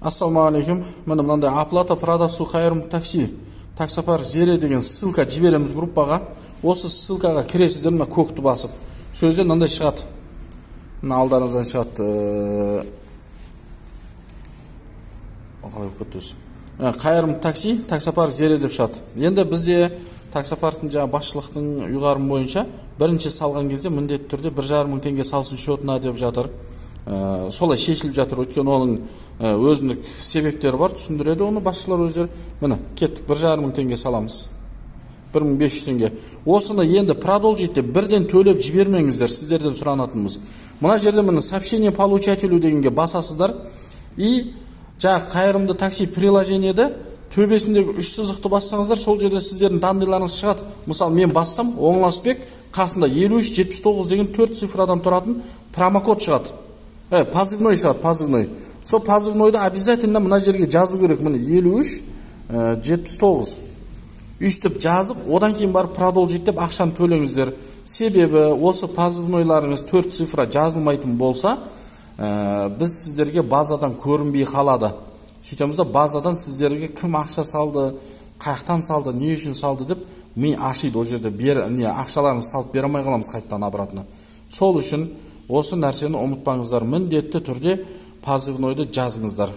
Ассалаумағалейкум. Міне мынандай оплата продавцу қайырымды такси таксопарк зере деген ссылка жібереміз группаға. Осы ссылкаға кіресіздер, мына көкті басып. Сөзден мынандай шығады. Мына алдарыңыздан шығады. Қайырымды такси таксопарк зере деп шығады. Енді бізде таксопарктың басшылықтың ұйғарымы бойынша бірінші салған кезде міндетті түрде 1,5 мың теңге салсын счетына деп жатыр. Солай шешіліп жатыр. Өйткені оның өзіндік себептері бар, түсіндіреді оны басшылар өздері. Міне, кеттік, 1,5 мың теңге саламыз. 1500 теңге. Осыны енді продолжить деп бірден төлеп жібермеңіздер, сіздерден сұранатынымыз. Мына жерде міне сообщение получателю дегенге басасыздар и қайырымды такси приложениеде төбесіндегі 3 сызықты бассаңыздар, сол жерде сіздердің данныйларыңыз шығады. Мысалы, мен бассам, Оңласбек, қасында 5379 деген 4 цифрадан тұратын промокод шығады. Позывной шығады, позывной. Сол позывнойды обязательно мына жерге жазу керек. Міне 5379. Үстіп жазып, одан кейін барып продолжить деп ақшаны төлеңіздер. Себебі осы позывнойларыңыз 4 цифра жазылмайтын болса, біз сіздерге базадан көрінбей қалады. Сөйтеміз де базадан сіздерге кім ақша салды, қаяқтан салды, не үшін салды деп ми ашиды. Ол жерде ақшаларыңыз салып бере алмай қаламыз қайттан обратно. Сол үшін осы нәрсені ұмытпаңыздар, міндетті түрде позывнойды жазыңыздар.